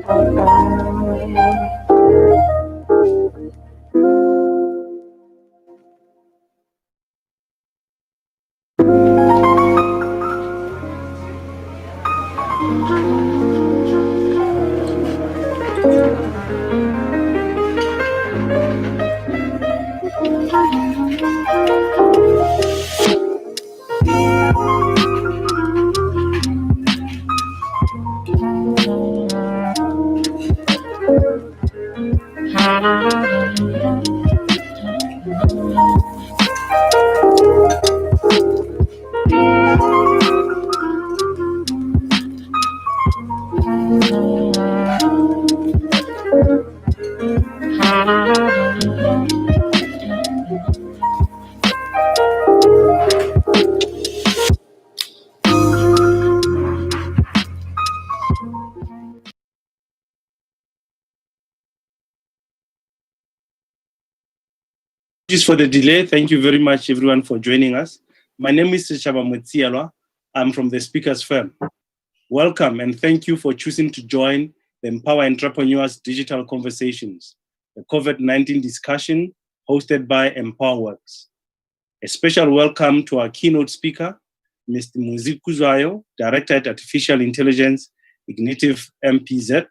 Apologies for the delay. Thank you very much, everyone, for joining us. My name is Muzi. I'm from the Speakers Firm. Welcome and thank you for choosing to join the Empower Entrepreneurs Digital Conversations, the COVID-19 discussion hosted by EmpowerWorks. A special welcome to our keynote speaker, Mr. Muzi Kuzwayo, Director at Artificial Intelligence, Ignitive MPZ.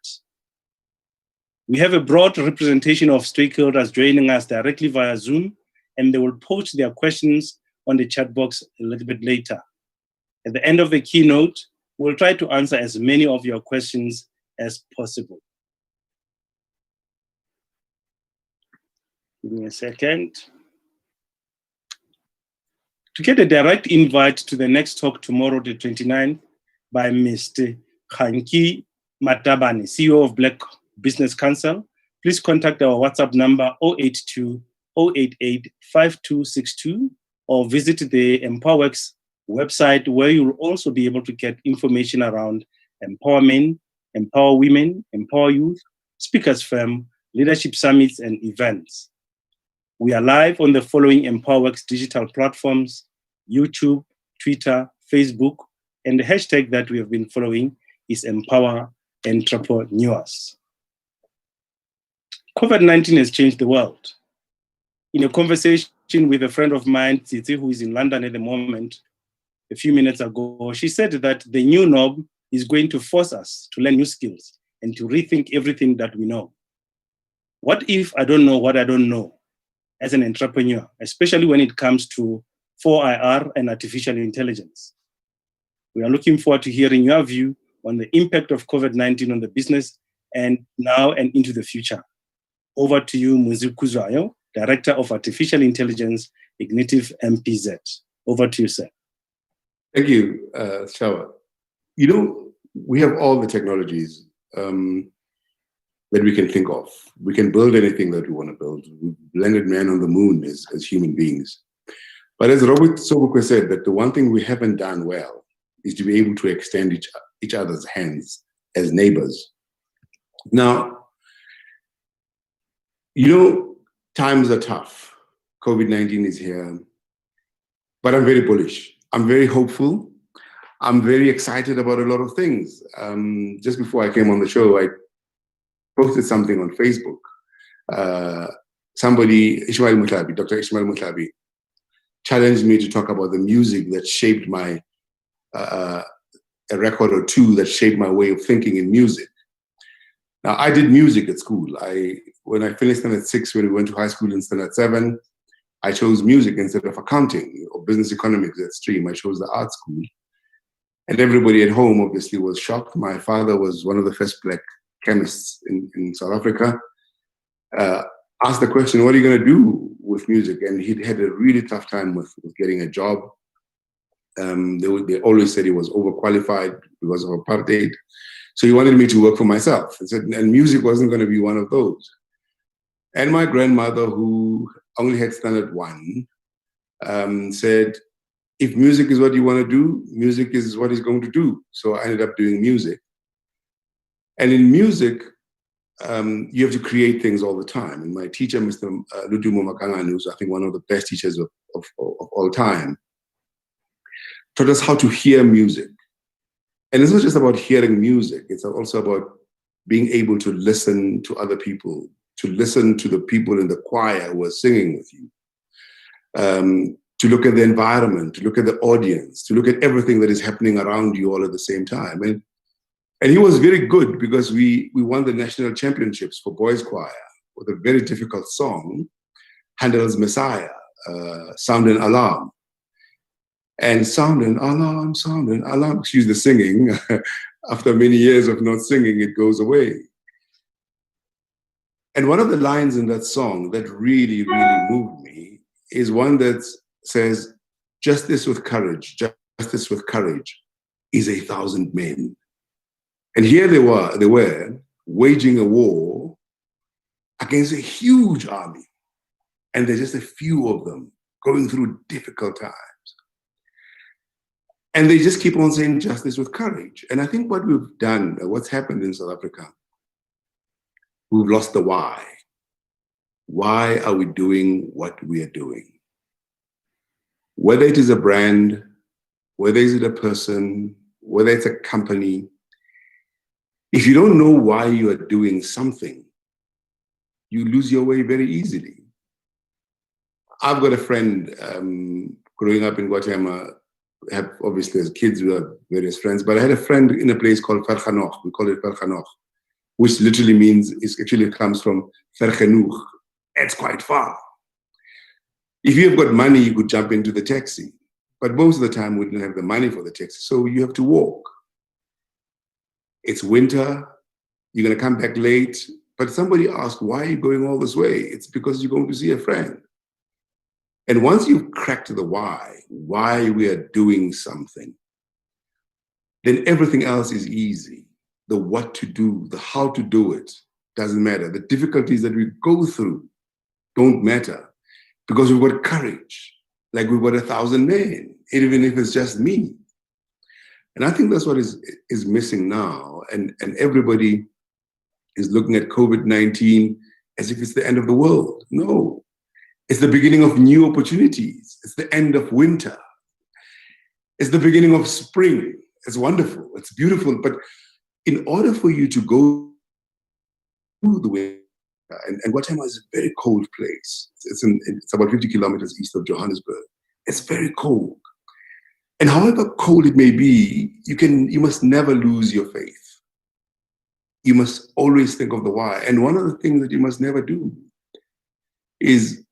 We have a broad representation of stakeholders joining us directly via Zoom, and they will post their questions on the chat box a little bit later. At the end of the keynote, we'll try to answer as many of your questions as possible. Give me a second. To get a direct invite to the next talk tomorrow, the 29th, by Mr. Khanki Matabane, CEO of Black Business Council, please contact our WhatsApp number 082-088-5262 or visit the EmpowerWorks website, where you'll also be able to get information around empowerment, empower women, empower youth, speakers firm, leadership summits, and events. We are live on the following EmpowerWorks digital platforms: YouTube, Twitter, Facebook, and the hashtag that we have been following is Empower Entrepreneurs. COVID-19 has changed the world. In a conversation with a friend of mine, Tsitsi, who is in London at the moment, a few minutes ago, she said that the new norm is going to force us to learn new skills and to rethink everything that we know. What if I don't know what I don't know as an entrepreneur, especially when it comes to 4IR and artificial intelligence? We are looking forward to hearing your view on the impact of COVID-19 on the business and now and into the future. Over to you, Muzi Kuzwayo, Director of Artificial Intelligence, Ignitive MPZ. Over to you, sir. Thank you, Shawa. You know, we have all the technologies that we can think of. We can build anything that we want to build. We've landed man on the moon as human beings. But as Robert Sobukwe said, that the one thing we haven't done well is to be able to extend each other's hands as neighbors. Now, you know, times are tough. COVID-19 is here, but I'm very bullish. I'm very hopeful. I'm very excited about a lot of things. Just before I came on the show, I posted something on Facebook. Somebody, Ishmael Mutlabi, Dr. Ishmael Mutlabi, challenged me to talk about the music that shaped my, a record or two that shaped my way of thinking in music. Now, I did music at school. When I finished Standard 6, when we went to high school in Standard 7, I chose music instead of accounting or business economics at stream. I chose the art school. And everybody at home obviously was shocked. My father was one of the first Black chemists in South Africa. Asked the question, what are you going to do with music? And he'd had a really tough time with getting a job. They always said he was overqualified because of apartheid. So he wanted me to work for myself. And music wasn't going to be one of those. And my grandmother, who only had Standard 1, said, if music is what you want to do, music is what he's going to do. So I ended up doing music. And in music, you have to create things all the time. And my teacher, Mr. Ludumo Makangani, who's I think one of the best teachers of all time, taught us how to hear music. And it's not just about hearing music, it's also about being able to listen to other people, to listen to the people in the choir who are singing with you, to look at the environment, to look at the audience, to look at everything that is happening around you all at the same time. And he was very good because we won the national championships for boys choir with a very difficult song, Handel's Messiah, Sound and Alarm. And sound and alarm, excuse the singing. After many years of not singing, it goes away. And one of the lines in that song that really, really moved me is one that says, justice with courage is 1,000 men. And here they were waging a war against a huge army. And there's just a few of them going through difficult times. And they just keep on saying justice with courage. And I think what we've done, what's happened in South Africa, we've lost the why. Why are we doing what we are doing? Whether it is a brand, whether it's a person, whether it's a company, if you don't know why you are doing something, you lose your way very easily. I've got a friend growing up in Guatemala, obviously as kids we had various friends, but I had a friend in a place called Vergenoeg. We call it Vergenoeg, which literally means, it actually comes from Vergenoeg. It's quite far. If you have got money, you could jump into the taxi, but most of the time we didn't have the money for the taxi, so you have to walk. It's winter, you're gonna come back late, but somebody asked, why are you going all this way? It's because you're going to see a friend. And once you've cracked the why we are doing something, then everything else is easy. The what to do, the how to do it doesn't matter. The difficulties that we go through don't matter because we've got courage, like we've got 1,000 men, even if it's just me. And I think that's what is missing now. And everybody is looking at COVID-19 as if it's the end of the world. No. It's the beginning of new opportunities. It's the end of winter. It's the beginning of spring. It's wonderful. It's beautiful. But in order for you to go through the winter, and Guatemala is a very cold place. It's about 50 kilometers east of Johannesburg. It's very cold. And however cold it may be, you must never lose your faith. You must always think of the why. And one of the things that you must never do is,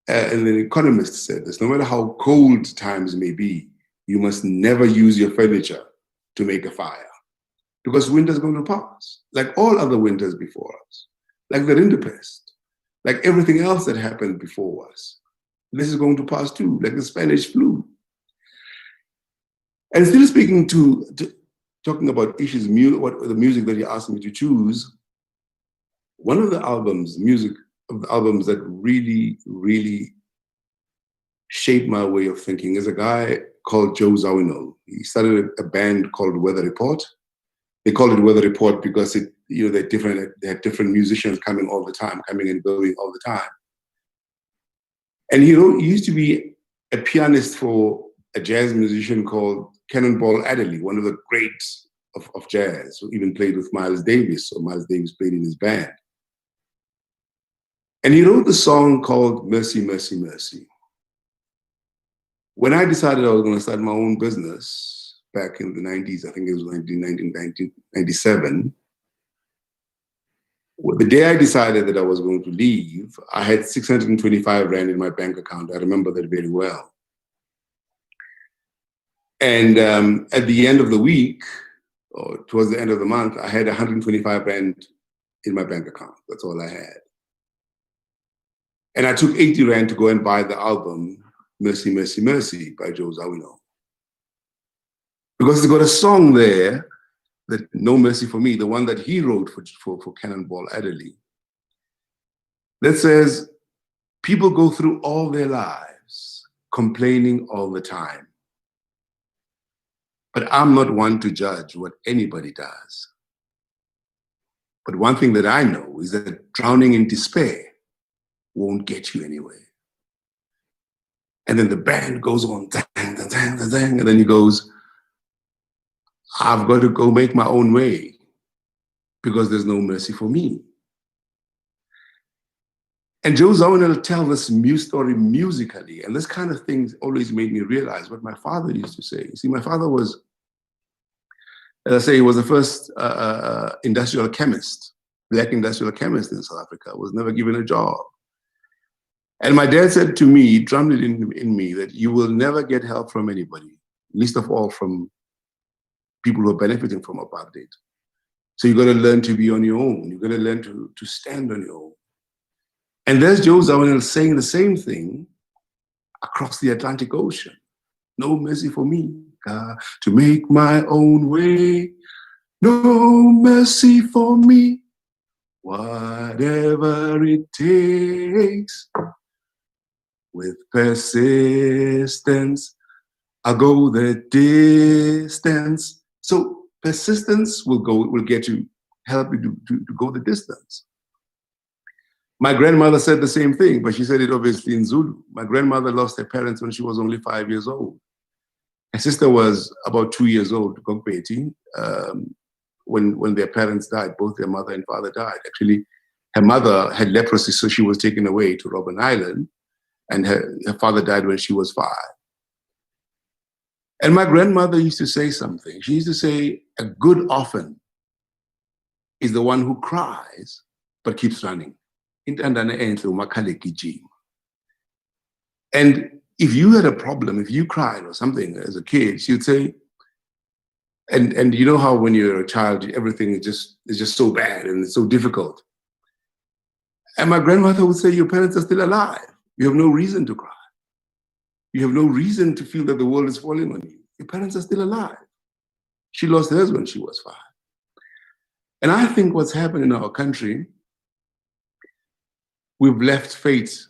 and an economist said this, no matter how cold times may be, you must never use your furniture to make a fire. Because winter's going to pass, like all other winters before us, like the Rinderpest, like everything else that happened before us. This is going to pass too, like the Spanish flu. And still speaking talking about issues, the music that you asked me to choose, one of the albums that really, really shaped my way of thinking is a guy called Joe Zawinul. He started a band called Weather Report. They call it Weather Report because they had different musicians coming all the time, coming and going all the time. And he used to be a pianist for a jazz musician called Cannonball Adderley, one of the greats of jazz, who even played with Miles Davis, or Miles Davis played in his band. And he wrote the song called Mercy, Mercy, Mercy. When I decided I was going to start my own business back in the 90s, I think it was 1997, the day I decided that I was going to leave, I had 625 Rand in my bank account. I remember that very well. And at the end of the week, or towards the end of the month, I had 125 Rand in my bank account. That's all I had. And I took 80 Rand to go and buy the album, Mercy, Mercy, Mercy by Joe Zawinul. Because it's got a song there, that No Mercy for Me, the one that he wrote for Cannonball Adderley, that says, people go through all their lives complaining all the time. But I'm not one to judge what anybody does. But one thing that I know is that drowning in despair won't get you anywhere. And then the band goes on, dang, dang, dang, dang, and then he goes, I've got to go make my own way. because there's no mercy for me. And Joe Zawinul tells this story musically, and this kind of thing always made me realize what my father used to say. You see, my father was, as I say, he was the first industrial chemist, black industrial chemist in South Africa, was never given a job. And my dad said to me, he drummed it in me, that you will never get help from anybody, least of all from people who are benefiting from apartheid. So you got to learn to be on your own. You got to learn to stand on your own. And there's Joe Zawinul saying the same thing across the Atlantic Ocean. No mercy for me, God, to make my own way. No mercy for me, whatever it takes. With persistence, I'll go the distance. So persistence will get you, help you to go the distance. My grandmother said the same thing, but she said it obviously in Zulu. My grandmother lost her parents when she was only 5 years old. Her sister was about 2 years old, Gogbeti, when their parents died. Both their mother and father died. Actually, her mother had leprosy, so she was taken away to Robben Island, and her father died when she was 5. And my grandmother used to say something. She used to say, a good orphan is the one who cries but keeps running. And if you had a problem, if you cried or something as a kid, she would say, and you know how when you're a child, everything is just so bad and it's so difficult. And my grandmother would say, your parents are still alive. You have no reason to cry. You have no reason to feel that the world is falling on you. Your parents are still alive. She lost hers when she was 5. And I think what's happened in our country, we've left fate,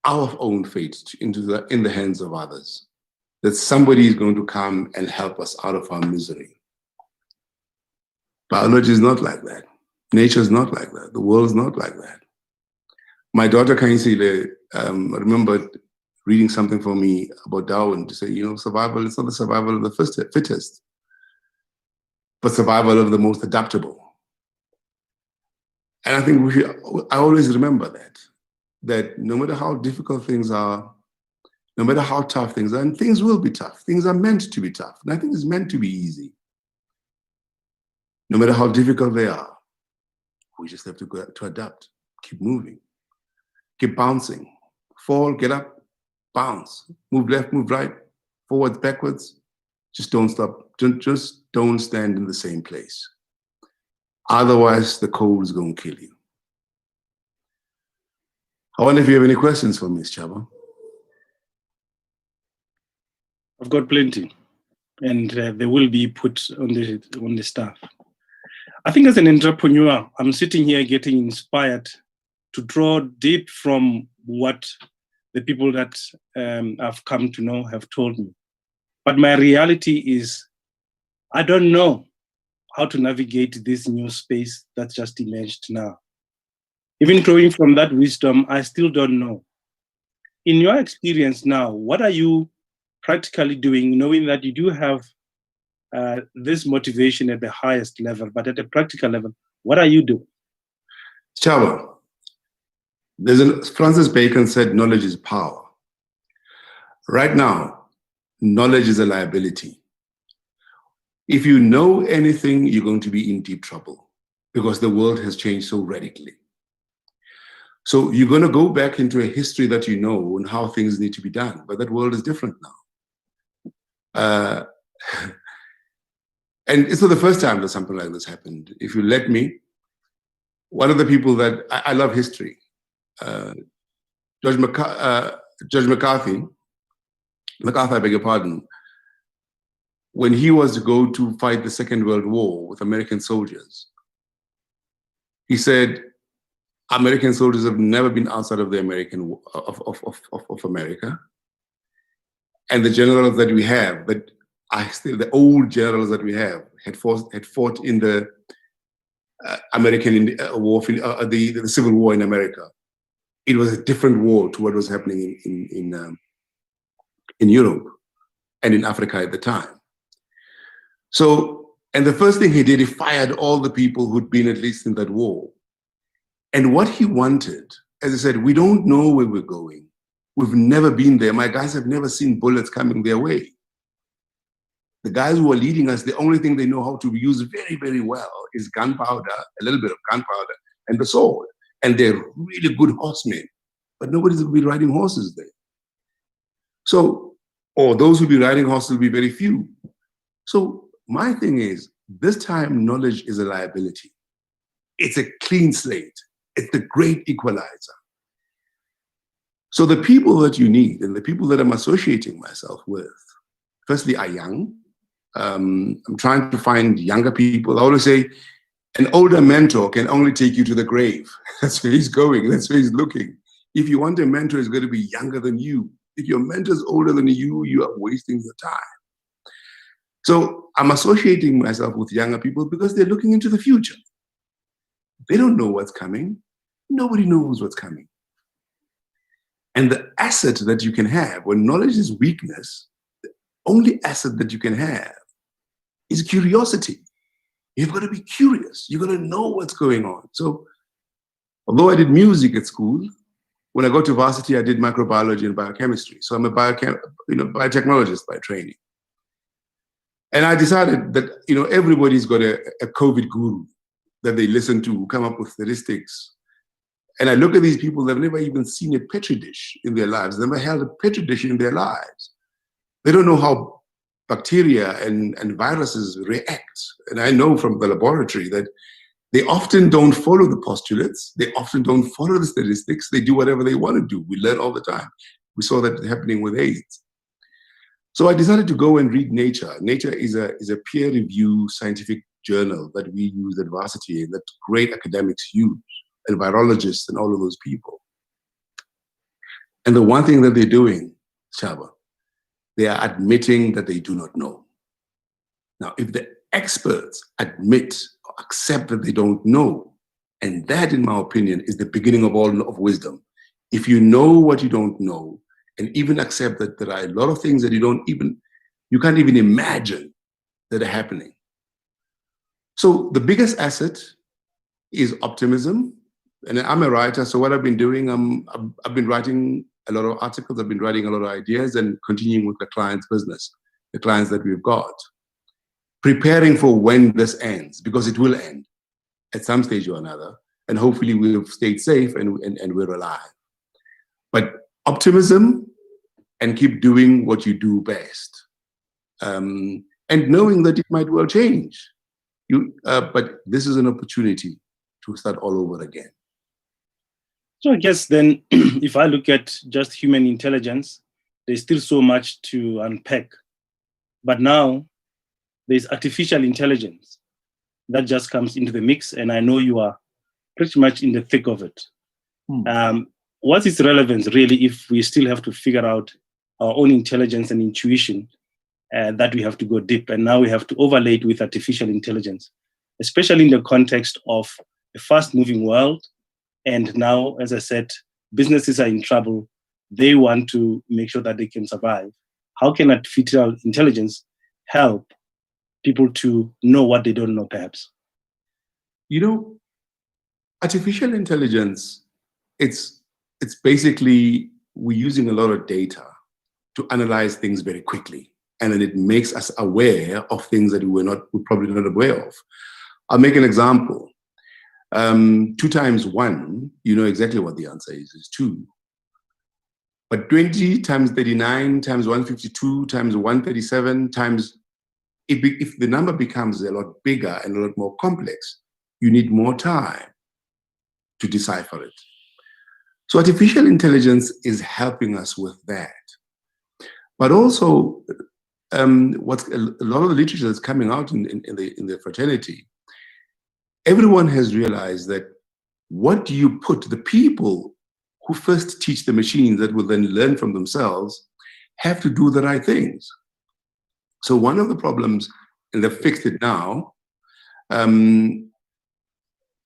our own fate, in the hands of others. That somebody is going to come and help us out of our misery. Biology is not like that. Nature is not like that. The world is not like that. My daughter Kainsile remembered reading something for me about Darwin to say, survival is not the survival of the fittest, but survival of the most adaptable. And I think I always remember that no matter how difficult things are, no matter how tough things are, and things will be tough, things are meant to be tough. Nothing is meant to be easy. No matter how difficult they are, we just have to adapt, keep moving, keep bouncing, fall, get up, bounce, move left, move right, forwards, backwards. Just don't stop. Just don't stand in the same place. Otherwise, the cold is going to kill you. I wonder if you have any questions for Ms. Chaba. I've got plenty, and they will be put on the staff. I think as an entrepreneur, I'm sitting here getting inspired to draw deep from what the people that I've come to know have told me. But my reality is, I don't know how to navigate this new space that just emerged now. Even drawing from that wisdom, I still don't know. In your experience now, what are you practically doing, knowing that you do have this motivation at the highest level, but at a practical level, what are you doing? Chaba, Francis Bacon said, knowledge is power. Right now, knowledge is a liability. If you know anything, you're going to be in deep trouble because the world has changed so radically. So you're going to go back into a history that you know and how things need to be done, but that world is different now. And it's not the first time that something like this happened. If you let me, one of the people that I love history, Judge McCarthy, I beg your pardon, when he was to go to fight the Second World War with American soldiers, he said, American soldiers have never been outside of the of America. And the generals that we have, the old generals that we have, had fought in the American war, the Civil War in America. It was a different war to what was happening in Europe and in Africa at the time. So And the first thing he did, he fired all the people who'd been at least in that war. And what he wanted, as I said, we don't know where we're going. We've never been there. My guys have never seen bullets coming their way. The guys who are leading us, the only thing they know how to use very, very well is gunpowder, a little bit of gunpowder, and the sword. And they're really good horsemen, but nobody's going to be riding horses there. So, or those who be riding horses will be very few. So my thing is, this time knowledge is a liability. It's a clean slate. It's the great equalizer. So the people that you need and the people that I'm associating myself with, firstly, are young. I'm trying to find younger people. I always say an older mentor can only take you to the grave. That's where he's going. That's where he's looking. If you want a mentor, it's going to be younger than you. If your mentor is older than you, you are wasting your time. So I'm associating myself with younger people because they're looking into the future. They don't know what's coming. Nobody knows what's coming. And the asset that you can have, when knowledge is weakness, the only asset that you can have is curiosity. You've got to be curious. You've got to know what's going on. So although I did music at school, when I got to varsity, I did microbiology and biochemistry. So I'm a biotechnologist by training. And I decided that everybody's got a COVID guru that they listen to, who come up with statistics. And I look at these people, they've never even seen a Petri dish in their lives, never held a Petri dish in their lives. They don't know how bacteria and viruses react. And I know from the laboratory that they often don't follow the postulates. They often don't follow the statistics. They do whatever they want to do. We learn all the time. We saw that happening with AIDS. So I decided to go and read Nature. Nature is a peer-reviewed scientific journal that we use at varsity and that great academics use, and virologists and all of those people. And the one thing that they're doing, Chaba, they are admitting that they do not know. Now, if the experts admit or accept that they don't know, and that, in my opinion, is the beginning of all of wisdom. If you know what you don't know, and even accept that there are a lot of things that you can't even imagine that are happening. So the biggest asset is optimism. And I'm a writer, so what I've been doing, I've been writing a lot of articles, I've been writing a lot of ideas and continuing with the client's business, the clients that we've got. Preparing for when this ends, because it will end at some stage or another, and hopefully we've stayed safe and we're alive. But optimism and keep doing what you do best. And knowing that it might well change. But this is an opportunity to start all over again. So I guess then, if I look at just human intelligence, there's still so much to unpack. But now there's artificial intelligence that just comes into the mix, and I know you are pretty much in the thick of it. What's its relevance, really, if we still have to figure out our own intelligence and intuition, that we have to go deep, and now we have to overlay it with artificial intelligence, especially in the context of a fast-moving world. And now, as I said, businesses are in trouble. They want to make sure that they can survive. How can artificial intelligence help people to know what they don't know, perhaps? Artificial intelligence, it's basically we're using a lot of data to analyze things very quickly. And then it makes us aware of things that we're probably not aware of. I'll make an example. 2 times 1, you know exactly what the answer is 2. But 20 times 39 times 152 times 137 times, if the number becomes a lot bigger and a lot more complex, you need more time to decipher it. So artificial intelligence is helping us with that. But also, what's a lot of the literature that's coming out in the fraternity, everyone has realized that what do you put, the people who first teach the machines that will then learn from themselves have to do the right things. So one of the problems, and they've fixed it now, I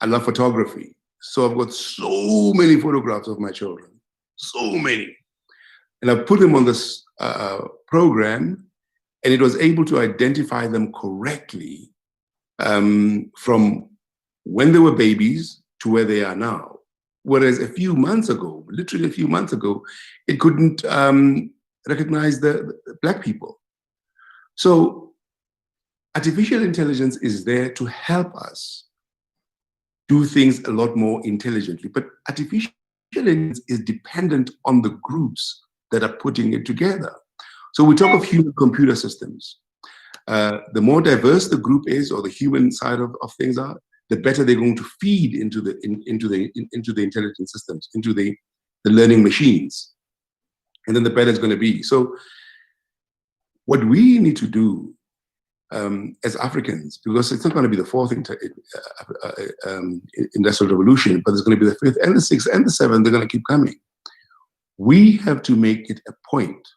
love photography. So I've got so many photographs of my children, so many. And I've put them on this program, and it was able to identify them correctly from when they were babies to where they are now. Whereas a few months ago, literally a few months ago, it couldn't recognize the Black people. So artificial intelligence is there to help us do things a lot more intelligently. But artificial intelligence is dependent on the groups that are putting it together. So we talk of human computer systems. The more diverse the group is, or the human side of things are, the better they're going to feed into the intelligence systems, into the learning machines, and then the better it's going to be. So what we need to do as Africans, because it's not going to be the fourth industrial revolution, but it's going to be the fifth and the sixth and the seventh. They're going to keep coming. We have to make it a point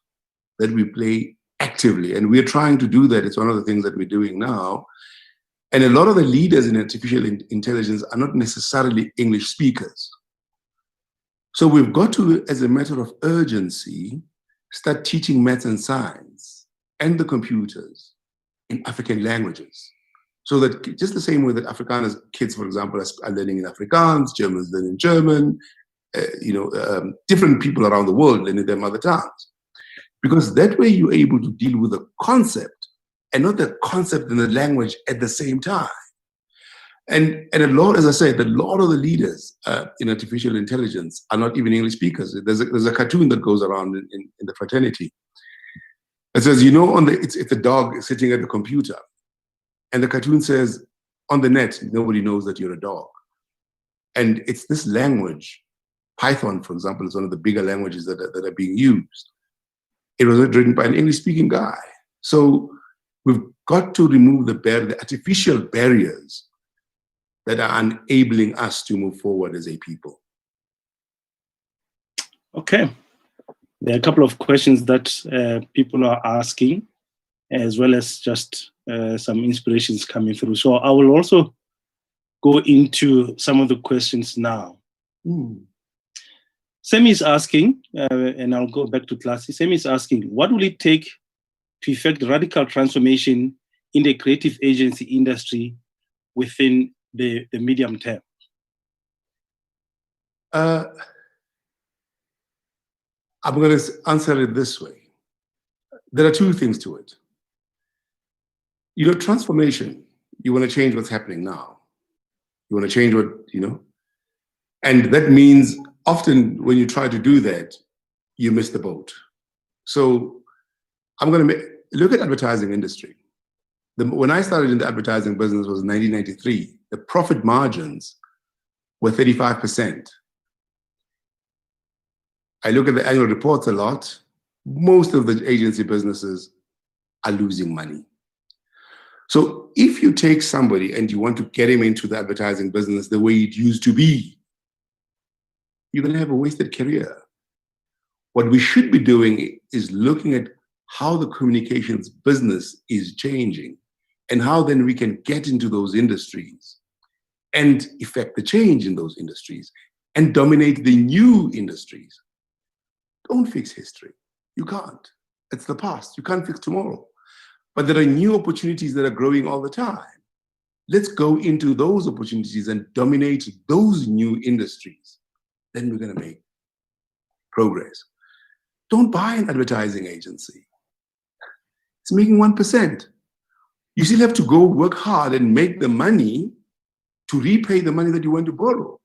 that we play actively, and we're trying to do that. It's one of the things that we're doing now. And a lot of the leaders in artificial intelligence are not necessarily English speakers. So we've got to, as a matter of urgency, start teaching maths and science and the computers in African languages. So that just the same way that Afrikaners kids, for example, are learning in Afrikaans, Germans learning German, different people around the world learning their mother tongues. Because that way you're able to deal with the concept and not the concept and the language at the same time. And a lot, as I said, a lot of the leaders in artificial intelligence are not even English speakers. There's a cartoon that goes around in the fraternity. It says, it's a dog sitting at the computer. And the cartoon says, on the net, nobody knows that you're a dog. And it's this language. Python, for example, is one of the bigger languages that are being used. It was written by an English-speaking guy. So we've got to remove the artificial barriers that are enabling us to move forward as a people. Okay. There are a couple of questions that people are asking, as well as just some inspirations coming through. So I will also go into some of the questions now. Semi is asking, and I'll go back to Classy. Semi is asking, what will it take to effect radical transformation in the creative agency industry within the medium term? I'm going to answer it this way. There are two things to it. Transformation, you want to change what's happening now. You want to change what, and that means often when you try to do that, you miss the boat. So I'm going to look at advertising industry. When I started in the advertising business was 1993, the profit margins were 35%. I look at the annual reports a lot. Most of the agency businesses are losing money. So if you take somebody and you want to get him into the advertising business the way it used to be, you're going to have a wasted career. What we should be doing is looking at how the communications business is changing and how then we can get into those industries and effect the change in those industries and dominate the new industries. Don't fix history. You can't. It's the past. You can't fix tomorrow. But there are new opportunities that are growing all the time. Let's go into those opportunities and dominate those new industries. Then we're going to make progress. Don't buy an advertising agency. It's making 1%. You still have to go work hard and make the money to repay the money that you went to borrow.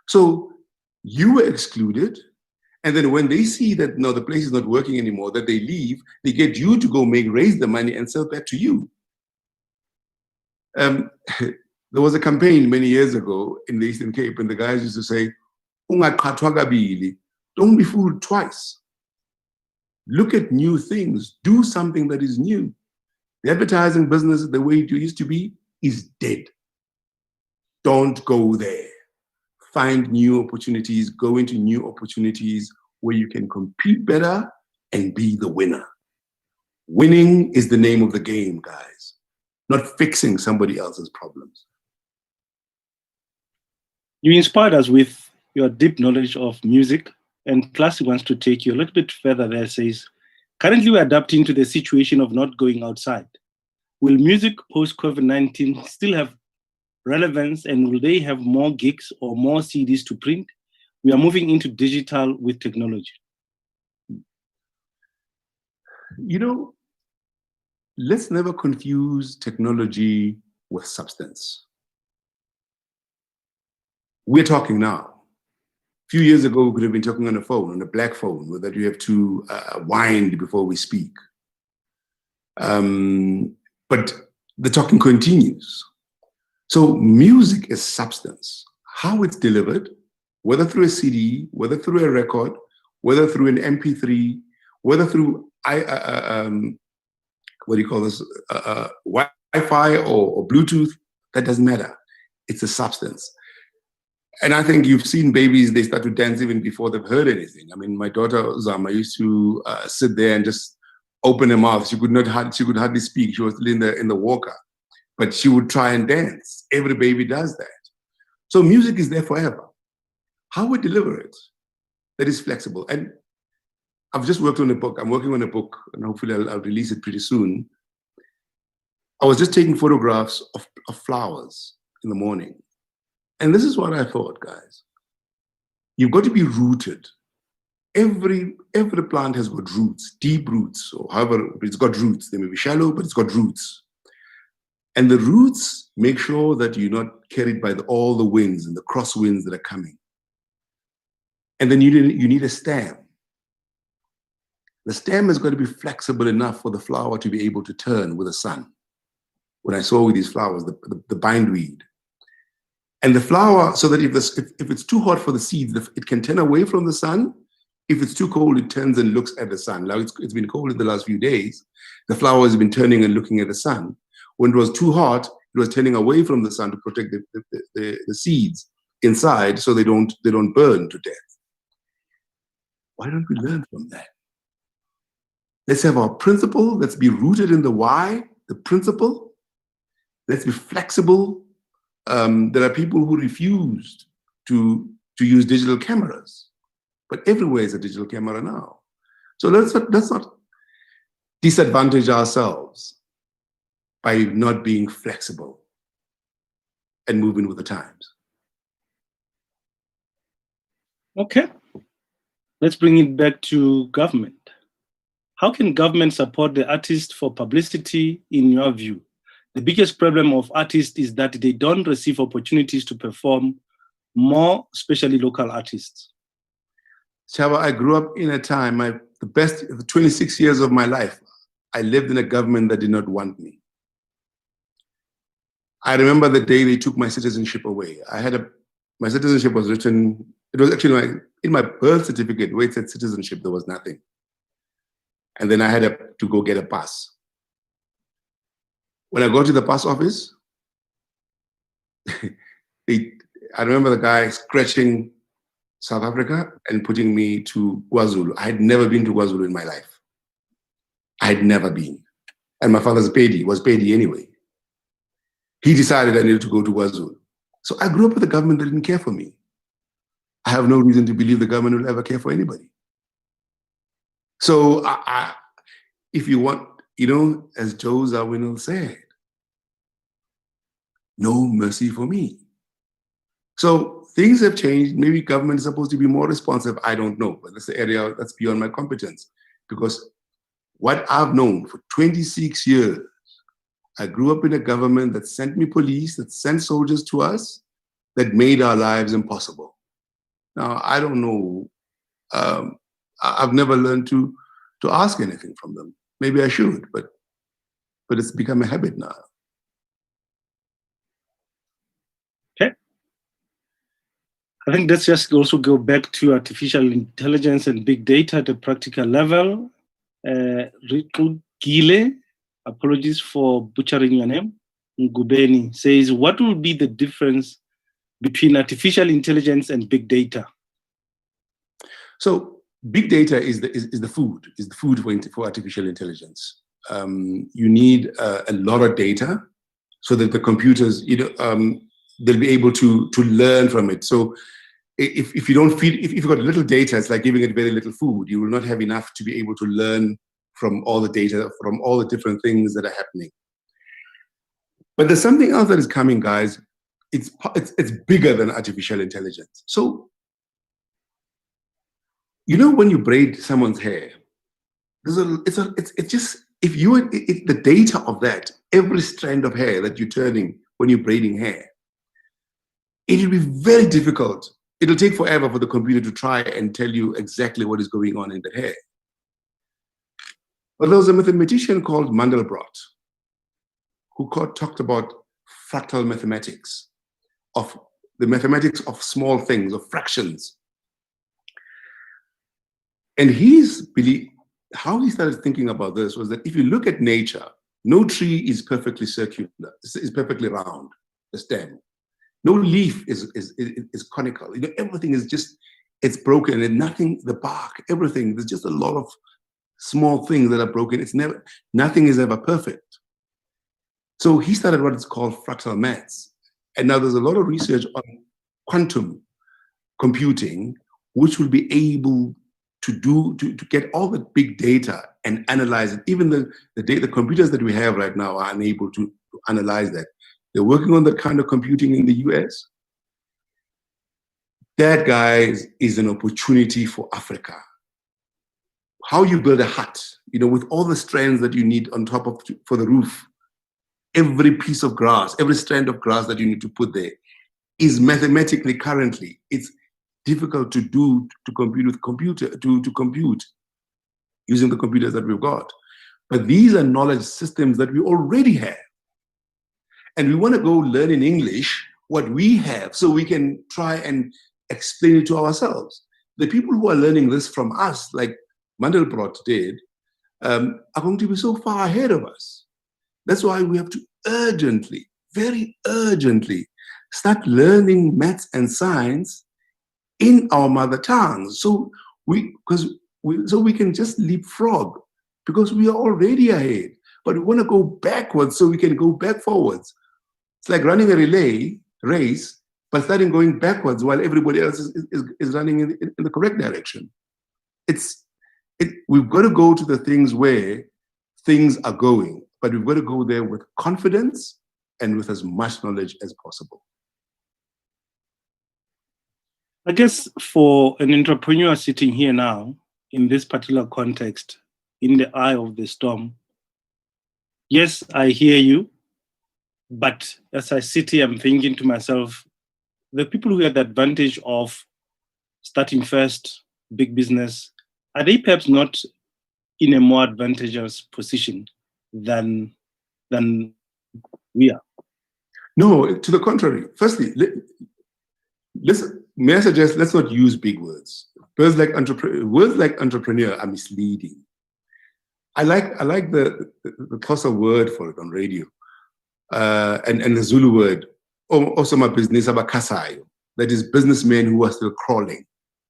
So you were excluded. And then when they see that, no, the place is not working anymore, that they leave, they get you to go raise the money and sell back to you. There was a campaign many years ago in the Eastern Cape, and the guys used to say, don't be fooled twice. Look at new things. Do something that is new. The advertising business, the way it used to be, is dead. Don't go there. Find new opportunities, go into new opportunities where you can compete better and be the winner. Winning is the name of the game, guys, not fixing somebody else's problems. You inspired us with your deep knowledge of music, and Classy wants to take you a little bit further there. Says, currently we're adapting to the situation of not going outside. Will music post-COVID-19 still have relevance, and will they have more gigs or more CDs to print? We are moving into digital with technology. You know, let's never confuse technology with substance. We're talking now. A few years ago, we could have been talking on a phone, on a black phone, where that you have to wind before we speak. But the talking continues. So music is substance. How it's delivered, whether through a CD, whether through a record, whether through an MP3, whether through what do you call this, Wi-Fi or Bluetooth, that doesn't matter. It's a substance. And I think you've seen babies, they start to dance even before they've heard anything. I mean, my daughter Zama used to sit there and just open her mouth. She could hardly speak. She was still in the walker, but she would try and dance. Every baby does that. So music is there forever. How we deliver it, that is flexible. And I've just worked on a book. I'm working on a book, and hopefully I'll release it pretty soon. I was just taking photographs of flowers in the morning. And this is what I thought, guys. You've got to be rooted. Every plant has got roots, deep roots, or however, it's got roots. They may be shallow, but it's got roots. And the roots make sure that you're not carried by all the winds and the crosswinds that are coming. And then you need a stem. The stem has got to be flexible enough for the flower to be able to turn with the sun. When I saw with these flowers, the bindweed. And the flower, so that if it's too hot for the seeds, it can turn away from the sun. If it's too cold, it turns and looks at the sun. Now it's been cold in the last few days. The flower has been turning and looking at the sun. When it was too hot, it was turning away from the sun to protect the seeds inside so they don't burn to death. Why don't we learn from that? Let's have our principle. Let's be rooted in the why, the principle. Let's be flexible. There are people who refused to use digital cameras, but everywhere is a digital camera now. So let's not disadvantage ourselves by not being flexible and moving with the times. Okay, let's bring it back to government. How can government support the artist for publicity, in your view? The biggest problem of artists is that they don't receive opportunities to perform, more especially local artists. Chaba, I grew up in a time, the best 26 years of my life, I lived in a government that did not want me. I remember the day they took my citizenship away. My citizenship was written, it was actually in my birth certificate, where it said citizenship, there was nothing. And then I had to go get a pass. When I go to the pass office, I remember the guy scratching South Africa and putting me to KwaZulu. I had never been to KwaZulu in my life. I had never been. And my father's was Pedi anyway. He decided I needed to go to KwaZulu. So I grew up with a government that didn't care for me. I have no reason to believe the government will ever care for anybody. So if you want, as Joe Zawinul said, no mercy for me. So things have changed. Maybe government is supposed to be more responsive. I don't know, but that's the area that's beyond my competence. Because what I've known for 26 years, I grew up in a government that sent me police, that sent soldiers to us, that made our lives impossible. Now, I don't know. I've never learned to ask anything from them. Maybe I should, but it's become a habit now. Okay. I think let's just also go back to artificial intelligence and big data at a practical level. Riku Gile, apologies for butchering your name, Ngubeni, says, what will be the difference between artificial intelligence and big data? So big data is the food for artificial intelligence. You need a lot of data so that the computers, they'll be able to learn from it. So if you've got little data, it's like giving it very little food. You will not have enough to be able to learn from all the data, from all the different things that are happening. But there's something else that is coming, guys. It's bigger than artificial intelligence. So, you know, when you braid someone's hair, it's just, if the data of that, every strand of hair that you're turning when you're braiding hair, it will be very difficult. It'll take forever for the computer to try and tell you exactly what is going on in the hair. But there was a mathematician called Mandelbrot who talked about fractal mathematics, of the mathematics of small things, of fractions. And how he started thinking about this was that if you look at nature, no tree is perfectly circular, is perfectly round, the stem. No leaf is conical. You know, everything is just, it's broken, and nothing, the bark, everything, there's just a lot of small things that are broken. Nothing is ever perfect. So he started what is called fractal maths. And now there's a lot of research on quantum computing, which will be able to get all the big data and analyze it. Even the computers that we have right now are unable to analyze that. They're working on that kind of computing in the US. That, guys, is an opportunity for Africa. How you build a hut, you know, with all the strands that you need on top of for the roof, every piece of grass, every strand of grass that you need to put there is mathematically currently, it's difficult to do, to compute with to compute using the computers that we've got. But these are knowledge systems that we already have. And we want to go learn in English what we have so we can try and explain it to ourselves. The people who are learning this from us, like Mandelbrot did, are going to be so far ahead of us. That's why we have to urgently, very urgently, start learning maths and science in our mother tongue. So we can just leapfrog, because we are already ahead. But we want to go backwards so we can go back forwards. It's like running a relay race, but starting going backwards while everybody else is running in the correct direction. We've got to go to the things where things are going, but we've got to go there with confidence and with as much knowledge as possible. I guess for an entrepreneur sitting here now, in this particular context, in the eye of the storm, yes, I hear you. But as I sit here, I'm thinking to myself, the people who have the advantage of starting first, big business, are they perhaps not in a more advantageous position than we are? No, to the contrary. Firstly, may I suggest, let's not use big words. Words like entrepreneur are misleading. I like the Xhosa word for it on radio. And the Zulu word, osoma business abakhasayo, that is businessmen who are still crawling.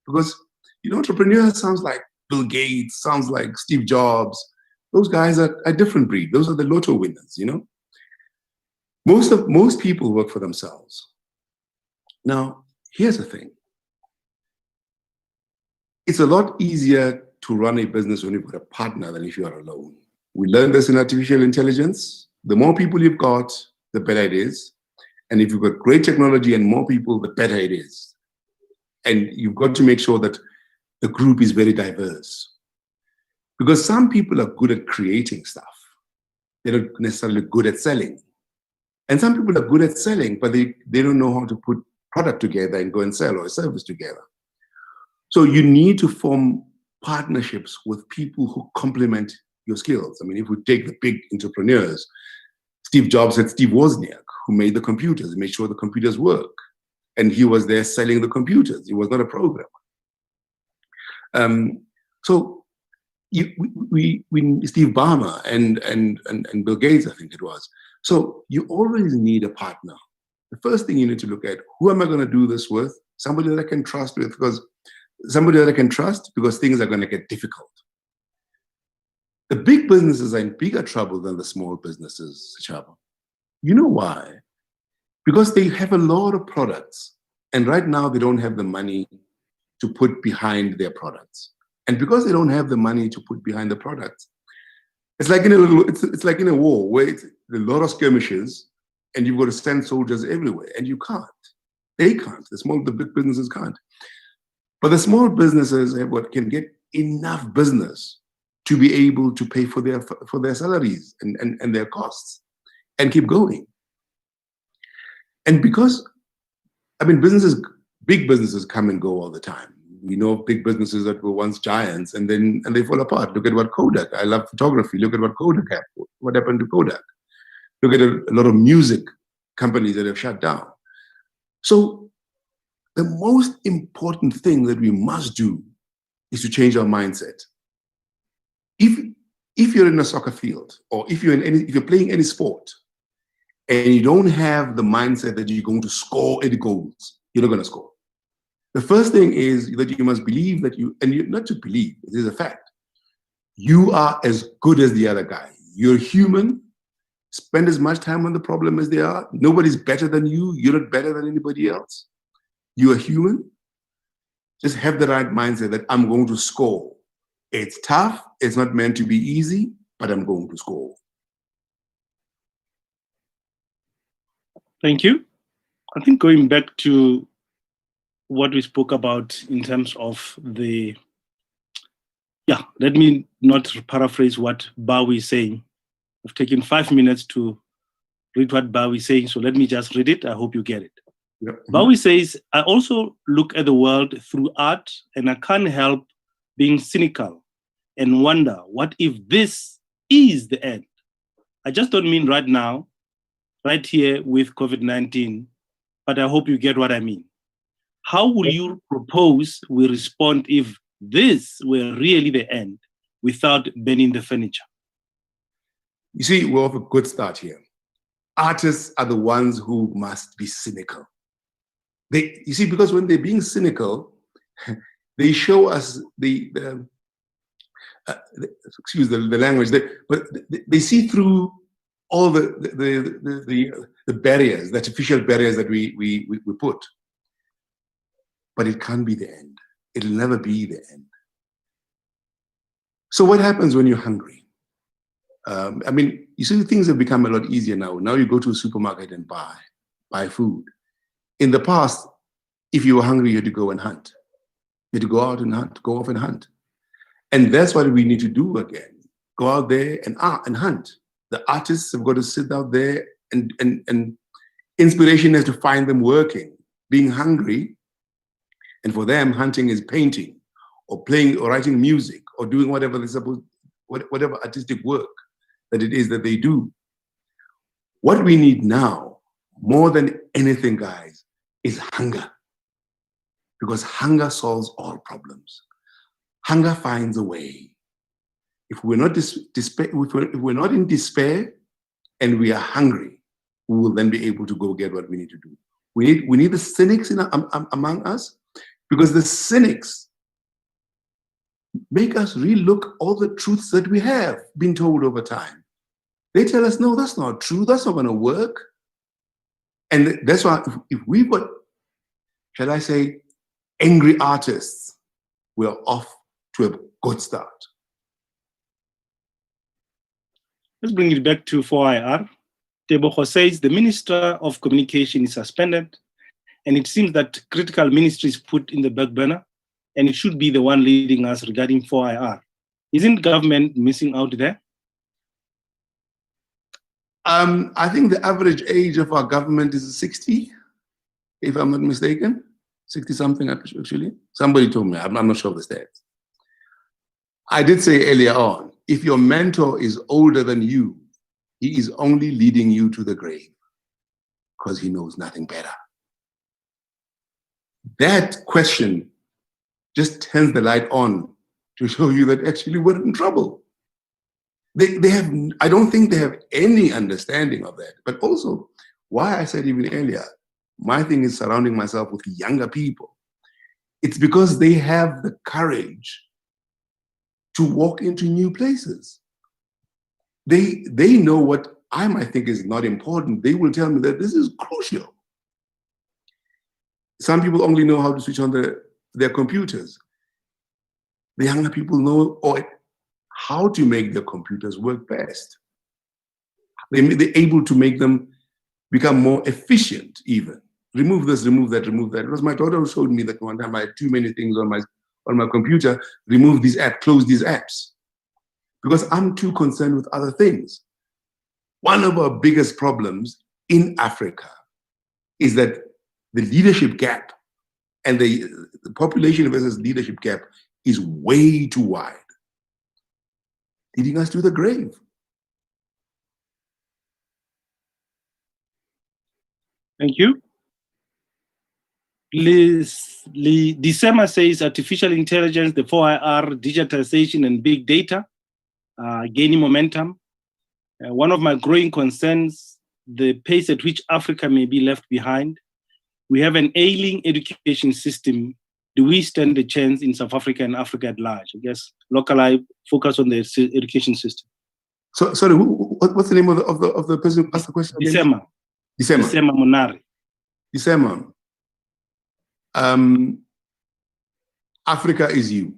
Because, you know, entrepreneur sounds like Bill Gates, sounds like Steve Jobs. Those guys are a different breed. Those are the lotto winners, you know. Most people work for themselves. Now, here's the thing. It's a lot easier to run a business when you've got a partner than if you are alone. We learned this in artificial intelligence. The more people you've got, the better it is. And if you've got great technology and more people, the better it is. And you've got to make sure that the group is very diverse. Because some people are good at creating stuff. They're not necessarily good at selling. And some people are good at selling, but they don't know how to put product together and go and sell, or a service together. So you need to form partnerships with people who complement your skills. I mean, if we take the big entrepreneurs, Steve Jobs had Steve Wozniak, who made the computers, made sure the computers work. And he was there selling the computers. He was not a programmer. So Steve Ballmer and Bill Gates, I think it was. So you always need a partner. The first thing you need to look at, who am I going to do this with? Somebody that I can trust because things are going to get difficult. The big businesses are in bigger trouble than the small businesses, Chaba. You know why? Because they have a lot of products, and right now they don't have the money to put behind their products. And because they don't have the money to put behind the products, it's like in a war where it's a lot of skirmishes, and you've got to send soldiers everywhere, and you can't. They can't. The big businesses can't. But the small businesses can get enough business to be able to pay for their salaries and their costs and keep going. And because, big businesses come and go all the time. We know big businesses that were once giants and they fall apart. Look at what Kodak, I love photography. Look at what happened to Kodak. Look at a lot of music companies that have shut down. So the most important thing that we must do is to change our mindset. If you're in a soccer field, or if you're playing any sport, and you don't have the mindset that you're going to score 80 goals, you're not going to score. The first thing is that you must believe that not to believe, it is a fact. You are as good as the other guy. You're human. Spend as much time on the problem as they are. Nobody's better than you. You're not better than anybody else. You are human. Just have the right mindset that I'm going to score. It's tough. It's not meant to be easy, but I'm going to score. Thank you. I think going back to what we spoke about in terms of let me not paraphrase what Bawi is saying. I've taken 5 minutes to read what Bawi is saying, so let me just read it. I hope you get it. Yep. Bawi says, I also look at the world through art, and I can't help being cynical and wonder, what if this is the end? I just don't mean right now, right here with COVID-19, but I hope you get what I mean. How will you propose we respond if this were really the end without burning the furniture? You see, we're off a good start here. Artists are the ones who must be cynical. You see, because when they're being cynical, they show us excuse the language, but they see through all the barriers, the artificial barriers that we put. But it can't be the end. It'll never be the end. So what happens when you're hungry? You see, things have become a lot easier now. Now you go to a supermarket and buy food. In the past, if you were hungry, you had to go and hunt. You had to go out and hunt, go off and hunt. And that's what we need to do again. Go out there and hunt. The artists have got to sit out there and inspiration has to find them working, being hungry. And for them, hunting is painting or playing or writing music or doing whatever artistic work that it is that they do. What we need now, more than anything, guys, is hunger. Because hunger solves all problems. Hunger finds a way. If we're not if we're not in despair and we are hungry, we will then be able to go get what we need to do. We need the cynics among us, because the cynics make us relook all the truths that we have been told over time. They tell us, no, that's not true. That's not going to work. And that's why if we've got, shall I say, angry artists, we're off to a good start. Let's bring it back to 4IR. Tebogo says the Minister of Communication is suspended, and it seems that critical ministry is put in the back burner, and it should be the one leading us regarding 4IR. Isn't government missing out there? I think the average age of our government is 60, if I'm not mistaken. 60-something, actually. Somebody told me, I'm not sure of the stats. I did say earlier on, if your mentor is older than you, he is only leading you to the grave because he knows nothing better. That question just turns the light on to show you that actually we're in trouble. They have, I don't think they have any understanding of that. But also, why I said even earlier, my thing is surrounding myself with younger people. It's because they have the courage to walk into new places. They know what I might think is not important. They will tell me that this is crucial. Some people only know how to switch on their computers. The younger people know how to make their computers work best. They're able to make them become more efficient even. Remove this, remove that, remove that. It was my daughter who showed me that one time I had too many things on my computer. Remove these apps, close these apps. Because I'm too concerned with other things. One of our biggest problems in Africa is that the leadership gap and the population versus leadership gap is way too wide, leading us to the grave. Thank you. December says artificial intelligence, the 4IR, digitization, and big data gaining momentum. One of my growing concerns, the pace at which Africa may be left behind. We have an ailing education system. Do we stand a chance in South Africa and Africa at large? I guess locally focus on the education system. So sorry, what's the name of the person who asked the question? December Monari. December. Africa is you.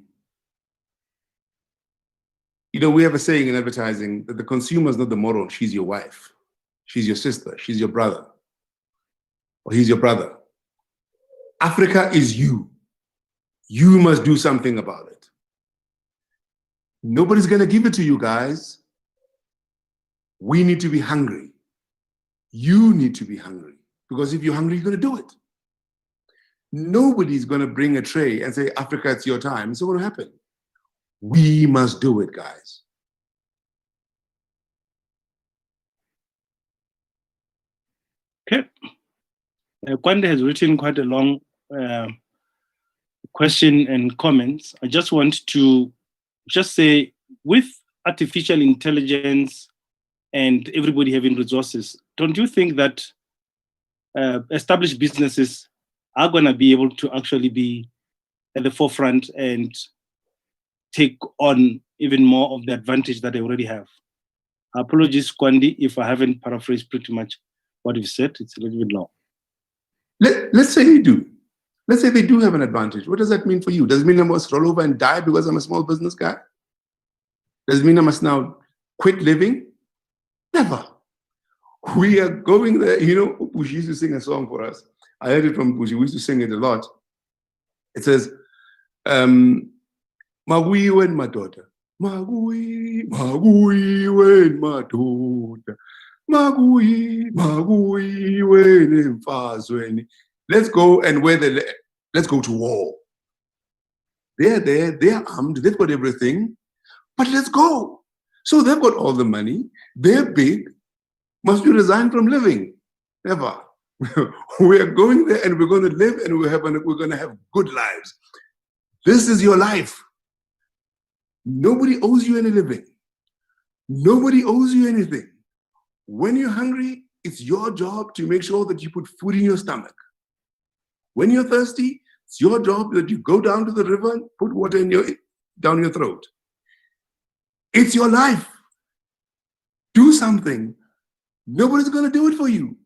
You know, we have a saying in advertising that the consumer is not the model, she's your wife, she's your sister, she's your brother, or he's your brother. Africa is you. You must do something about it. Nobody's gonna give it to you guys. We need to be hungry. You need to be hungry, because if you're hungry, you're gonna do it. Nobody's gonna bring a tray and say, Africa, it's your time. It's not gonna happen. We must do it, guys. Okay. Kwande has written quite a long question and comments. I just want to say, with artificial intelligence and everybody having resources, don't you think that established businesses are going to be able to actually be at the forefront and take on even more of the advantage that they already have? Apologies, Kwandi, if I haven't paraphrased pretty much what you've said. It's a little bit long. Let's say you do. Let's say they do have an advantage. What does that mean for you? Does it mean I must roll over and die because I'm a small business guy? Does it mean I must now quit living? Never. We are going there. You know, Pushi used to sing a song for us. I heard it from Pushi. We used to sing it a lot. It says, Magui wen madoda. Magui wen madoda. Magui wen mfazweni. Let's go and let's go to war. They're there, they're armed, they've got everything, but let's go. So they've got all the money, they're big. Must you resign from living? Never. We are going there and we're going to live and we're going to have good lives. This is your life. Nobody owes you any living. Nobody owes you anything. When you're hungry, it's your job to make sure that you put food in your stomach. When you're thirsty, it's your job that you go down to the river and put water down your throat. It's your life. Do something. Nobody's going to do it for you.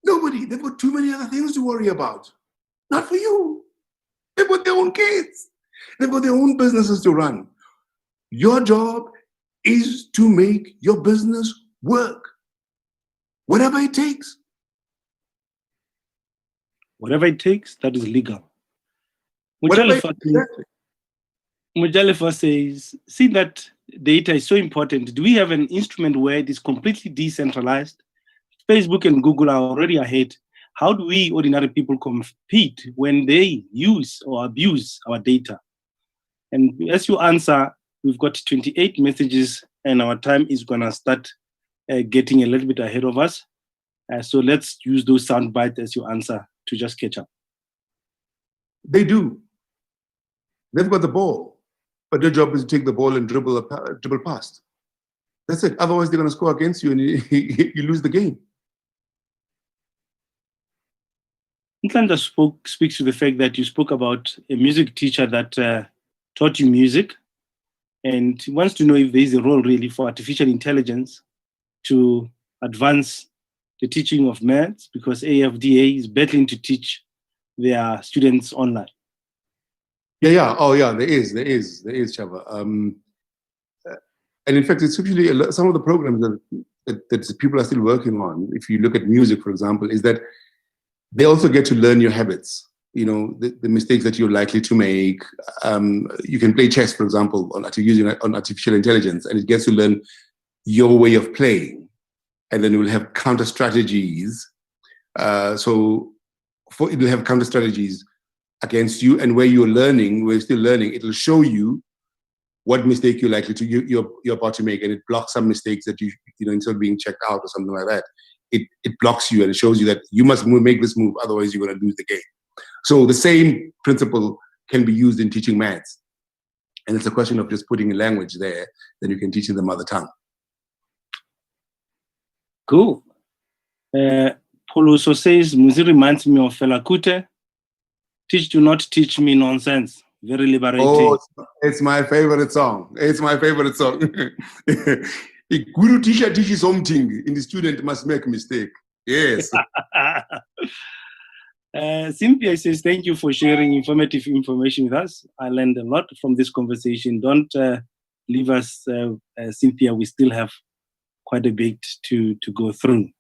Nobody. They've got too many other things to worry about. Not for you. They've got their own kids. They've got their own businesses to run. Your job is to make your business work. Whatever it takes. Whatever it takes, that is legal. Mujalefa says, see that data is so important. Do we have an instrument where it is completely decentralized? Facebook and Google are already ahead. How do we ordinary people compete when they use or abuse our data? And as you answer, we've got 28 messages and our time is gonna start getting a little bit ahead of us. So let's use those sound bites as you answer to just catch up. They do. They've got the ball, but their job is to take the ball and dribble past. That's it. Otherwise, they're going to score against you and you lose the game. Ntlanda speaks to the fact that you spoke about a music teacher that taught you music, and he wants to know if there is a role really for artificial intelligence to advance the teaching of maths, because AFDA is battling to teach their students online. Yeah. Oh, yeah. There is, Chava. And in fact, it's usually some of the programs that that people are still working on, if you look at music, for example, is that they also get to learn your habits, the mistakes that you're likely to make. You can play chess, for example, using artificial intelligence, and it gets to learn your way of playing. And then it will have counter strategies. It will have counter strategies against you, and where you're still learning, it'll show you what mistake you're likely to you're about to make, and it blocks some mistakes that you instead of being checked out or something like that. It blocks you and it shows you that you must make this move, otherwise you're going to lose the game. So the same principle can be used in teaching maths, and it's a question of just putting a language there, then you can teach in the mother tongue. Cool. Paul also says, Muzi reminds me of Fela Kuti. Teach, do not teach me nonsense. Very liberating. Oh, it's my favorite song. It's my favorite song. A guru teacher teaches something, and the student must make a mistake. Yes. Cynthia says, thank you for sharing informative information with us. I learned a lot from this conversation. Don't leave us, Cynthia. We still have quite a bit to go through.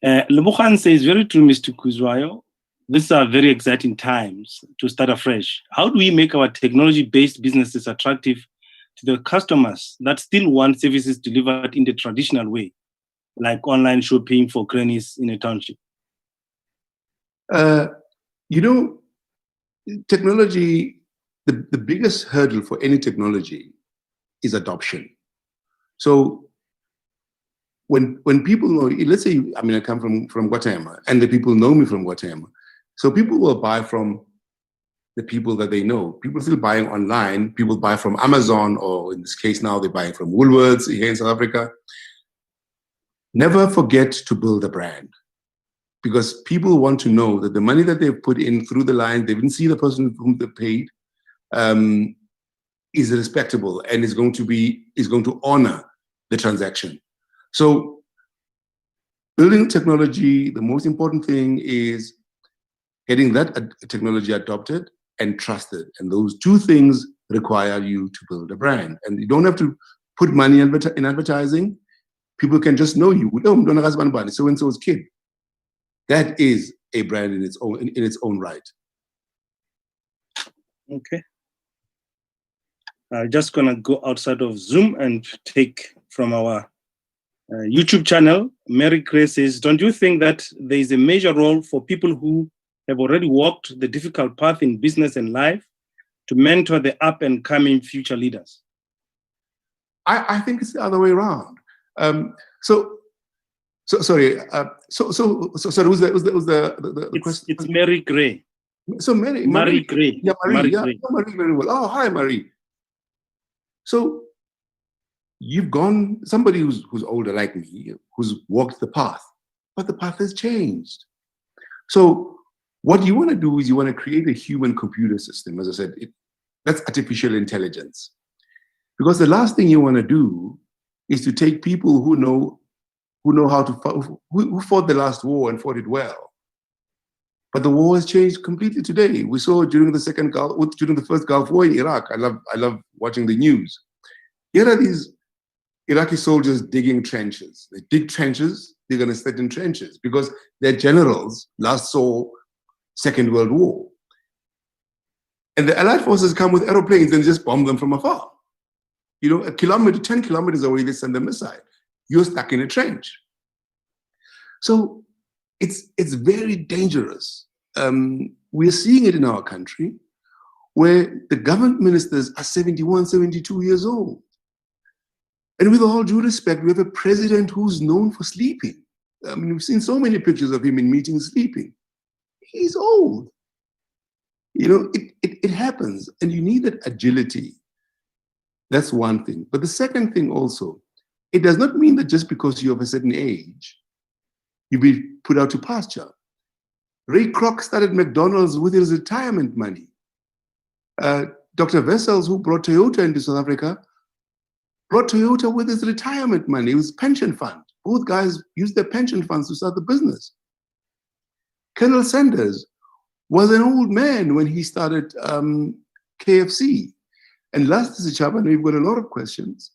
Lebogan says, very true, Mr. Kuzwayo. These are very exciting times to start afresh. How do we make our technology-based businesses attractive to the customers that still want services delivered in the traditional way, like online shopping for grannies in a township? Technology, the biggest hurdle for any technology is adoption. So when people know, let's say, I come from Guatemala, and the people know me from Guatemala. So people will buy from the people that they know. People still buying online. People buy from Amazon, or in this case now, they're buying from Woolworths here in South Africa. Never forget to build a brand, because people want to know that the money that they've put in through the line, they didn't see the person whom they paid, is respectable and is going to honor the transaction. So building technology, the most important thing is getting that technology adopted and trusted. And those two things require you to build a brand. And you don't have to put money in advertising. People can just know you. So-and-so's kid. That is a brand in its own right. Okay. I'm just gonna go outside of Zoom and take from our YouTube channel. Mary Grace says, don't you think that there is a major role for people who have already walked the difficult path in business and life to mentor the up and coming future leaders? I think it's the other way around. Sorry, who's the question? It's Mary Gray. So Marie Gray. Yeah, Marie. Marie very well. Oh, hi, Marie. So you've gone, somebody who's older like me, who's walked the path, but the path has changed. So what you want to do is you want to create a human computer system. As I said, that's artificial intelligence. Because the last thing you want to do is to take people who know how to fight, who fought the last war and fought it well. But the war has changed completely today. We saw during the first Gulf War in Iraq. I love watching the news. Here are these Iraqi soldiers digging trenches. They dig trenches, they're going to sit in trenches because their generals last saw Second World War. And the Allied forces come with aeroplanes and just bomb them from afar. A kilometer, 10 kilometers away, they send a missile. You're stuck in a trench. So it's very dangerous. We're seeing it in our country where the government ministers are 71, 72 years old. And with all due respect, we have a president who's known for sleeping. We've seen so many pictures of him in meetings sleeping. He's old. It happens, and you need that agility. That's one thing. But the second thing also, it does not mean that just because you're of a certain age, you'll be put out to pasture. Ray Kroc started McDonald's with his retirement money. Dr. Wessels, who brought Toyota into South Africa, brought Toyota with his retirement money. It was pension fund. Both guys used their pension funds to start the business. Colonel Sanders was an old man when he started KFC. And last, Mr. Chaba, we've got a lot of questions.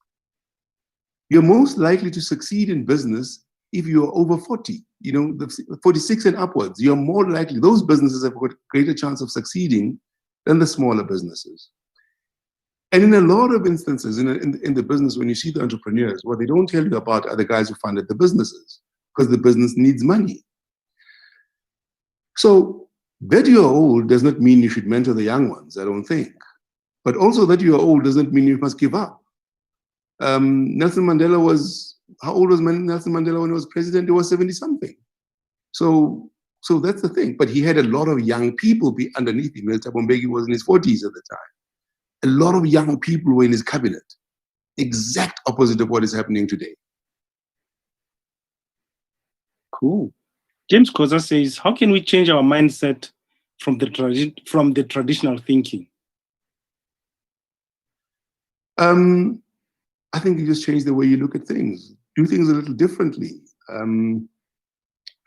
You're most likely to succeed in business if you're over 40, 46 and upwards. You're more likely, those businesses have got greater chance of succeeding than the smaller businesses. And in a lot of instances in the business, when you see the entrepreneurs, what they don't tell you about are the guys who funded the businesses, because the business needs money. So that you're old does not mean you should mentor the young ones, I don't think. But also that you're old doesn't mean you must give up. Nelson Mandela was, how old was Nelson Mandela when he was president? He was 70-something. So that's the thing. But he had a lot of young people underneath him. Thabo Mbeki was in his 40s at the time. A lot of young people were in his cabinet. Exact opposite of what is happening today. Cool. James Koza says, how can we change our mindset from the traditional thinking? I think you just change the way you look at things. Do things a little differently.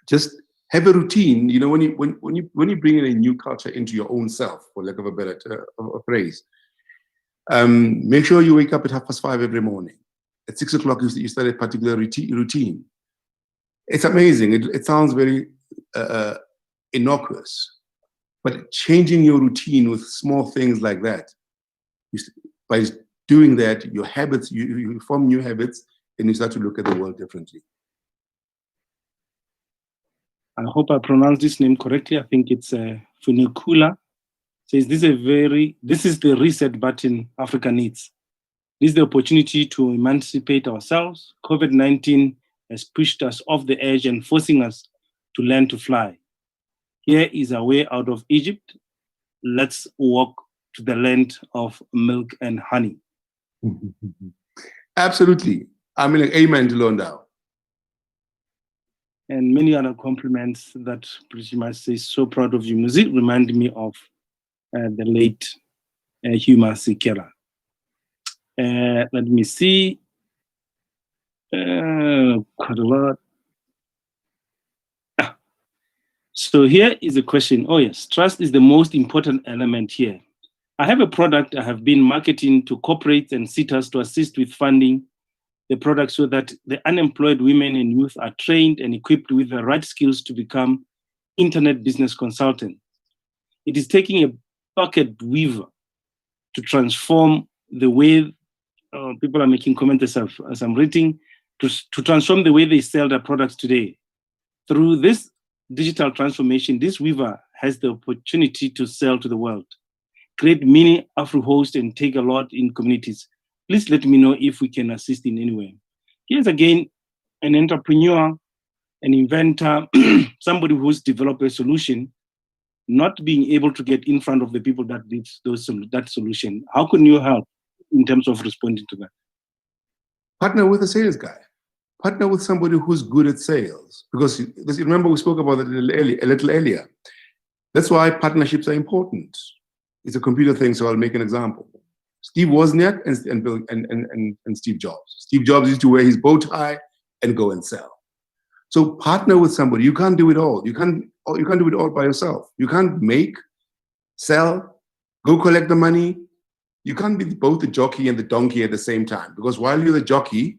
Just have a routine. When you bring in a new culture into your own self, for lack of a better phrase, make sure you wake up at 5:30 every morning. At 6 o'clock, you start a particular routine. It's amazing. It sounds very innocuous, but changing your routine with small things like that, by doing that, your habits, you form new habits, and you start to look at the world differently. I hope I pronounced this name correctly. I think it's Funikula. Says this is the reset button Africa needs. This is the opportunity to emancipate ourselves. COVID-19 has pushed us off the edge and forcing us to learn to fly. Here is a way out of Egypt. Let's walk to the land of milk and honey. Absolutely. I mean, like, amen to Londau. And many other compliments that pretty much say, so proud of you. Muzi remind me of the late Huma Sikera. Let me see. Quite a lot. So here is a question. Oh yes, trust is the most important element here. I have a product I have been marketing to corporates and sitters to assist with funding the product so that the unemployed women and youth are trained and equipped with the right skills to become internet business consultants. It is taking a bucket weaver to transform the way people are making comments as I'm reading, to transform the way they sell their products today. Through this digital transformation, this weaver has the opportunity to sell to the world, create mini Afro-host and take a lot in communities. Please let me know if we can assist in any way. Here's again an entrepreneur, an inventor, somebody who's developed a solution, not being able to get in front of the people that need that solution. How can you help in terms of responding to that? Partner with a sales guy. Partner with somebody who's good at sales. Because remember, we spoke about that a little earlier. That's why partnerships are important. It's a computer thing, so I'll make an example. Steve Wozniak and Steve Jobs. Steve Jobs used to wear his bow tie and go and sell. So partner with somebody. You can't do it all. You can't do it all by yourself. You can't make, sell, go collect the money. You can't be both the jockey and the donkey at the same time. Because while you're the jockey,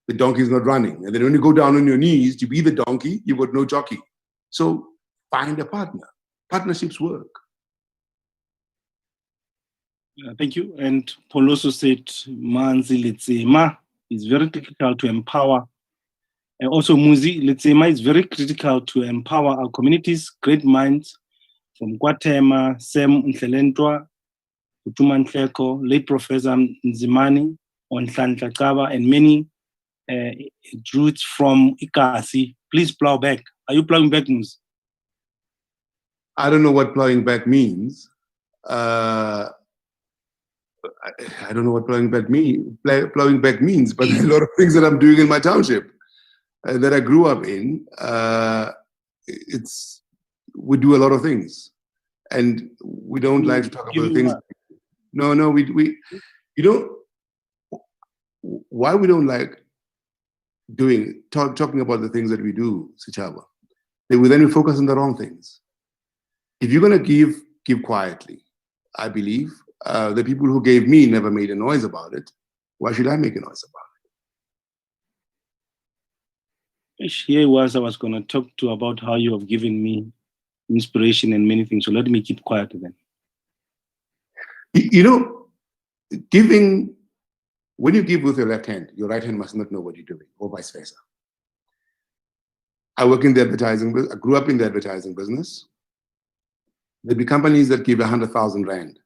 the donkey is not running. And then when you go down on your knees to be the donkey, you've got no jockey. So find a partner. Partnerships work. Thank you. And Paul also said, Manzi Letsema is very difficult to empower. And also Muzi Letsema is very critical to empower our communities, great minds from Guatemala, Sem Nhlelentwa, Utuma Nhleko, late Professor Nzimani, Onhlanhla Kaba, and many roots from Ikasi. Please plow back. Are you plowing back, Muzi? I don't know what plowing back means. I don't know what plowing back means, but there are a lot of things that I'm doing in my township that I grew up in. We do a lot of things, and we don't like to talk about things. No, we why we don't like talking about the things that we do, Sichaba. Then we focus on the wrong things. If you're gonna give quietly. I believe the people who gave me never made a noise about it. Why should I make a noise about it? Here was I was going to talk to about how you have given me inspiration and many things. So let me keep quiet then. You know, giving, when you give with your left hand, your right hand must not know what you're doing, or vice versa. I work in the advertising business. I grew up in the advertising business. There'd be companies that give 100,000 Rand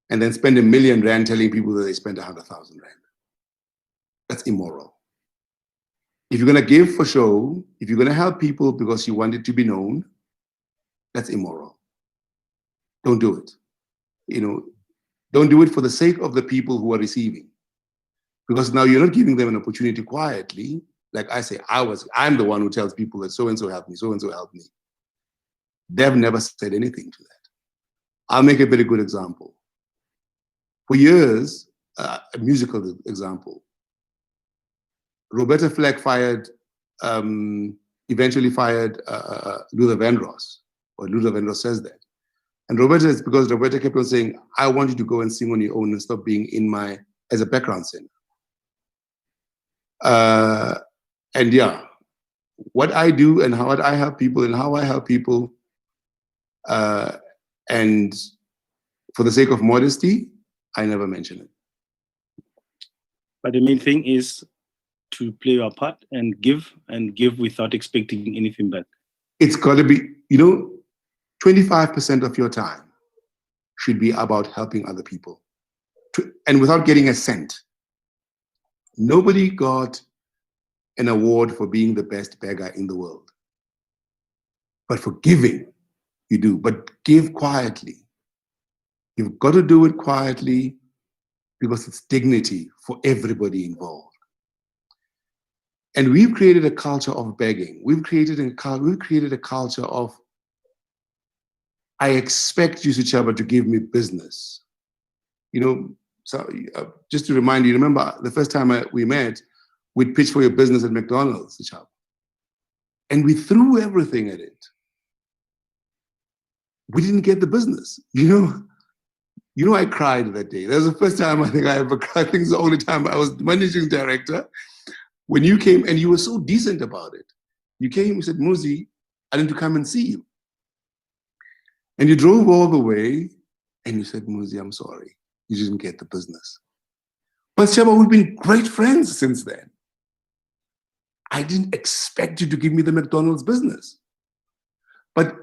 and then spend 1 million Rand telling people that they spent 100,000 Rand. That's immoral. If you're going to give for show, if you're going to help people because you want it to be known, that's immoral. Don't do it. You know, don't do it for the sake of the people who are receiving. Because now you're not giving them an opportunity quietly. Like I say, I'm the one who tells people that so-and-so helped me, so-and-so helped me. They've never said anything to that. I'll make a very good example. For years, a musical example, Roberta Fleck eventually fired Luther Vandross, or Luther Vandross says that. And it's because Roberta kept on saying, I want you to go and sing on your own and stop being as a background singer. And yeah, what I do and how I help people and for the sake of modesty, I never mention it. But the main thing is to play your part and give without expecting anything back. It's got to be, 25% of your time should be about helping other people and without getting a cent. Nobody got an award for being the best beggar in the world. But for giving, you do. But give quietly. You've got to do it quietly because it's dignity for everybody involved. And we've created a culture of begging. We've created a culture of, I expect you, Sichaba, to give me business. So just to remind you, remember the first time we met, we'd pitch for your business at McDonald's, Sichaba. And we threw everything at it. We didn't get the business. I cried that day. That was the first time I think I ever cried. I think it's the only time I was managing director. When you came, and you were so decent about it. You came, you said, Muzi, I need to come and see you. And you drove all the way, and you said, Muzi, I'm sorry. You didn't get the business. But Shaba, we've been great friends since then. I didn't expect you to give me the McDonald's business. But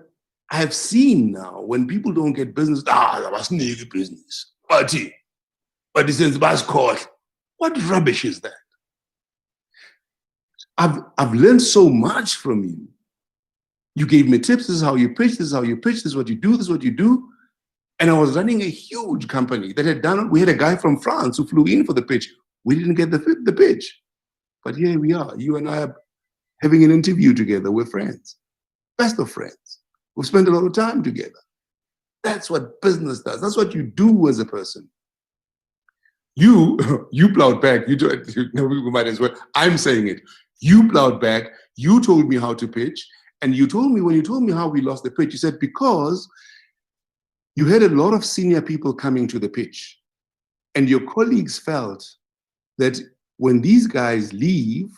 I have seen now, when people don't get business, that was not business. But since bus court, what rubbish is that? I've learned so much from you. You gave me tips. This is how you pitch. This is how you pitch. This is what you do. This is what you do. And I was running a huge company that had done it. We had a guy from France who flew in for the pitch. We didn't get the pitch. But here we are. You and I are having an interview together. We're friends. Best of friends. We've spent a lot of time together. That's what business does. That's what you do as a person. You plowed back. We might as well. I'm saying it. You plowed back. You told me how to pitch. And when you told me how we lost the pitch, you said, because you had a lot of senior people coming to the pitch. And your colleagues felt that when these guys leave,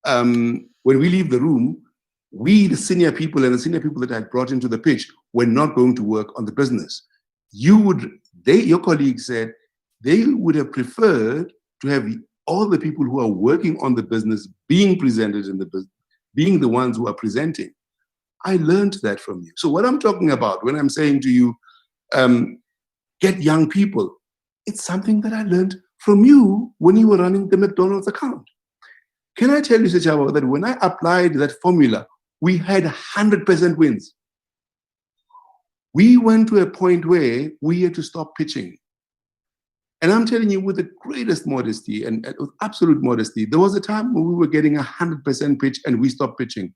when we leave the room, we, the senior people and the senior people that I had brought into the pitch, were not going to work on the business. Your colleagues said they would have preferred to have all the people who are working on the business being presented in the business, being the ones who are presenting. I learned that from you. So what I'm talking about when I'm saying to you, get young people, it's something that I learned from you when you were running the McDonald's account. Can I tell you, Sechaba, that when I applied that formula, we had 100% wins. We went to a point where we had to stop pitching. And I'm telling you, with the greatest modesty and with absolute modesty, there was a time when we were getting 100% pitch and we stopped pitching.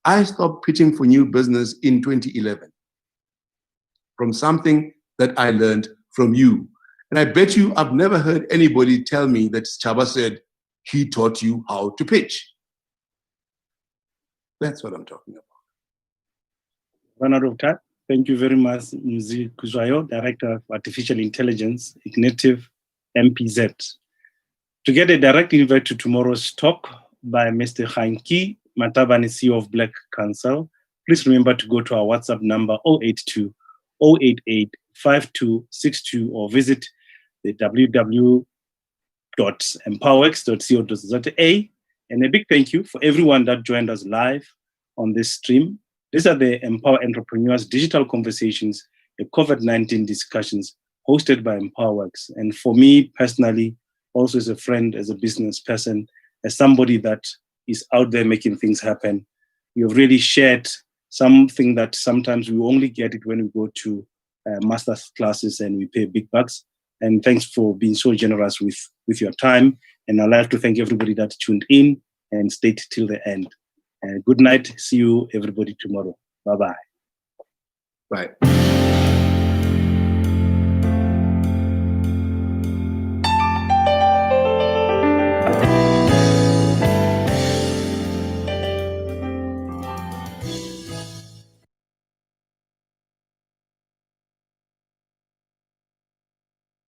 I stopped pitching for new business in 2011 from something that I learned from you. And I bet you I've never heard anybody tell me that Chaba said he taught you how to pitch. That's what I'm talking about. Run out of time. Thank you very much, Muzi Kuzwayo, Director of Artificial Intelligence, Ignitive MPZ. To get a direct invite to tomorrow's talk, by Mr. Hanki Matabani, CEO of Black Council. Please remember to go to our WhatsApp number 082 088 5262 or visit the www.empowerx.co.za. And a big thank you for everyone that joined us live on this stream. These are the Empower Entrepreneurs Digital Conversations, the COVID-19 discussions hosted by EmpowerWorks. And for me personally, also as a friend, as a business person, as somebody that is out there making things happen, you have really shared something that sometimes we only get it when we go to master classes and we pay big bucks. And thanks for being so generous with your time. And I'd like to thank everybody that tuned in and stayed till the end. Good night. See you everybody tomorrow. Bye-bye. Bye.